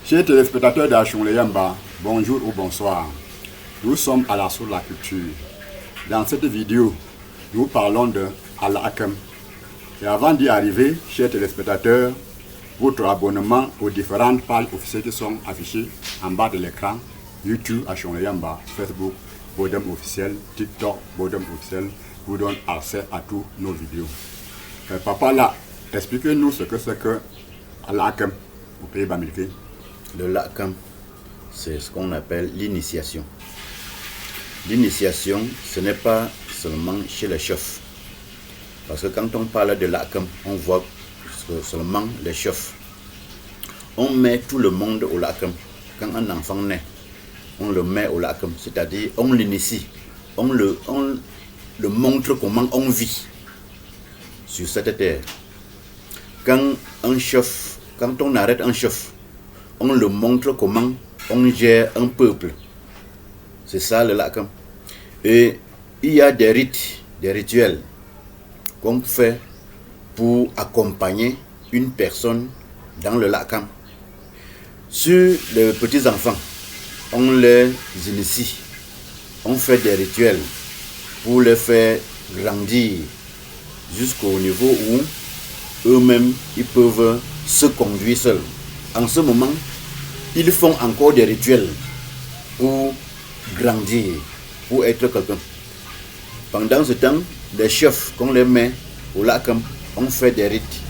Chers téléspectateurs d'Achonleyamba, bonjour ou bonsoir. Nous sommes à la source de la culture. Dans cette vidéo, nous parlons de Al-Hakam. Et avant d'y arriver, chers téléspectateurs, votre abonnement aux différentes pages officielles qui sont affichées en bas de l'écran, YouTube Achonleyamba, Facebook Bodem officiel, TikTok Bodem officiel, vous donne accès à tous nos vidéos. Papa là, expliquez-nous ce que c'est que Al-Hakam au pays américain. Le Hakam, c'est ce qu'on appelle l'initiation. L'initiation, ce n'est pas seulement chez les chefs. Parce que quand on parle de l'Hakam, on voit seulement les chefs. On met tout le monde au Hakam. Quand un enfant naît, on le met au Hakam, c'est-à-dire on l'initie, on le montre comment on vit sur cette terre. Quand on arrête un chef, on le montre comment on gère un peuple. C'est ça le Hakam. Et il y a des rites, des rituels qu'on fait pour accompagner une personne dans le Hakam. Sur les petits enfants, on les initie, on fait des rituels pour les faire grandir jusqu'au niveau où eux-mêmes ils peuvent se conduire seuls. En ce moment, ils font encore des rituels pour grandir, pour être quelqu'un. Pendant ce temps, les chefs qu'on les met au Hakam, on fait des rites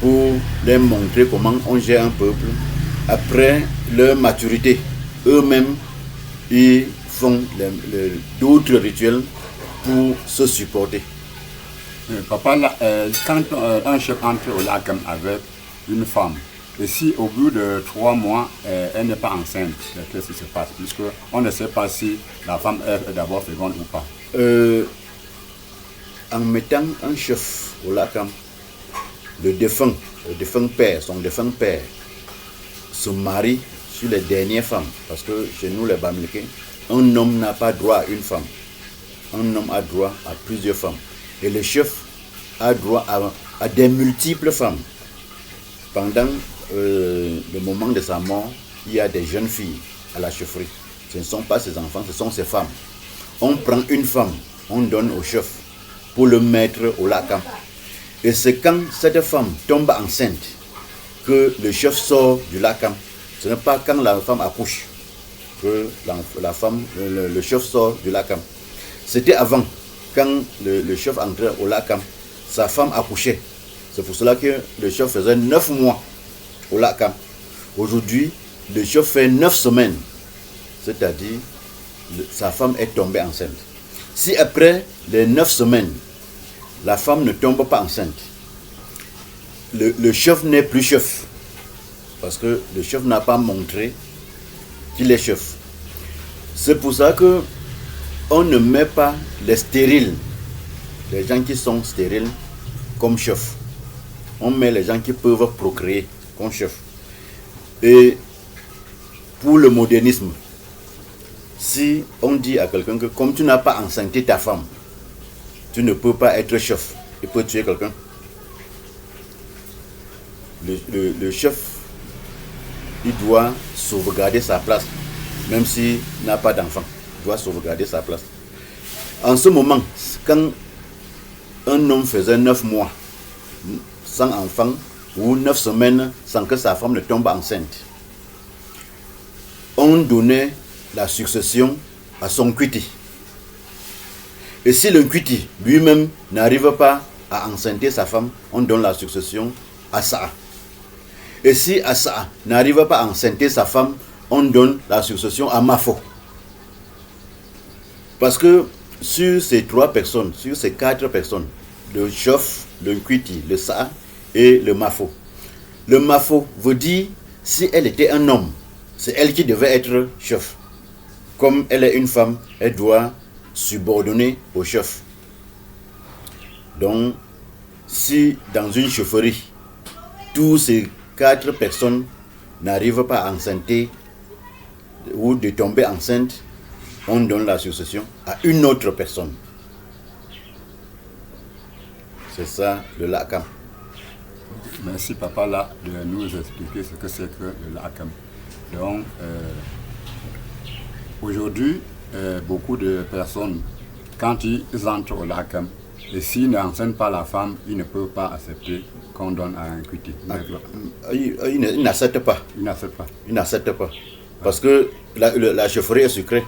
pour les montrer comment on gère un peuple. Après leur maturité, eux-mêmes, ils font d'autres rituels pour se supporter. Papa, là, quand un chef entre au Hakam avec une femme, et si au bout de 3 mois, elle n'est pas enceinte, qu'est-ce qui se passe? Puisqu'on ne sait pas si la femme est d'abord féconde ou pas. En mettant un chef au Hakam, le défunt père, son défunt père, se marie sur les dernières femmes. Parce que chez nous, les Bamileke, un homme n'a pas droit à une femme. Un homme a droit à plusieurs femmes. Et le chef a droit à des multiples femmes. Pendant le moment de sa mort, il y a des jeunes filles à la chefferie. Ce ne sont pas ses enfants, ce sont ses femmes. On prend une femme, on donne au chef pour le mettre au Hakam. Et c'est quand cette femme tombe enceinte que le chef sort du Hakam. Ce n'est pas quand la femme accouche que le chef sort du Hakam. C'était avant, quand le chef entrait au Hakam, sa femme accouchait. C'est pour cela que le chef faisait 9 mois au Hakam. Aujourd'hui, le chef fait 9 semaines. C'est-à-dire, sa femme est tombée enceinte. Si après les 9 semaines, la femme ne tombe pas enceinte, le chef n'est plus chef. Parce que le chef n'a pas montré qu'il est chef. C'est pour ça que on ne met pas les stériles, les gens qui sont stériles, comme chef. On met les gens qui peuvent procréer comme chef. Et pour le modernisme, si on dit à quelqu'un que comme tu n'as pas enceinté ta femme, tu ne peux pas être chef, il peut tuer quelqu'un. Le chef, il doit sauvegarder sa place, même s'il n'a pas d'enfant, il doit sauvegarder sa place. En ce moment, quand un homme faisait 9 mois sans enfant, ou 9 semaines sans que sa femme ne tombe enceinte, on donnait la succession à son Kwiti. Et si le Kwiti lui-même n'arrive pas à enceinte sa femme, on donne la succession à Saa. Et si Asa n'arrive pas à enceinte sa femme, on donne la succession à Mafo. Parce que sur ces 3 personnes, sur ces 4 personnes, le chef, le Kwiti, le Saa et le Mafo. Le Mafo veut dire, si elle était un homme, c'est elle qui devait être chef. Comme elle est une femme, elle doit subordonner au chef. Donc, si dans une chefferie, tous ces 4 personnes n'arrivent pas à enceinte ou de tomber enceinte, on donne la succession à une autre personne. C'est ça le Hakam. Merci papa là de nous expliquer ce que c'est que le LACAM. Donc aujourd'hui, beaucoup de personnes, quand ils entrent au LACAM, et s'ils n'enseignent pas la femme, ils ne peuvent pas accepter qu'on donne à un cuité. Ils n'acceptent pas. Ils n'acceptent pas. Ils n'acceptent pas. Parce que la chaufferie est sucrée.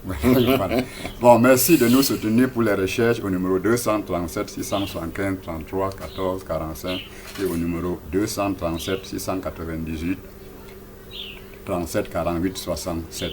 Voilà. Bon, merci de nous soutenir pour les recherches au numéro 237 675 33 14 45 et au numéro 237 698 37 48 67.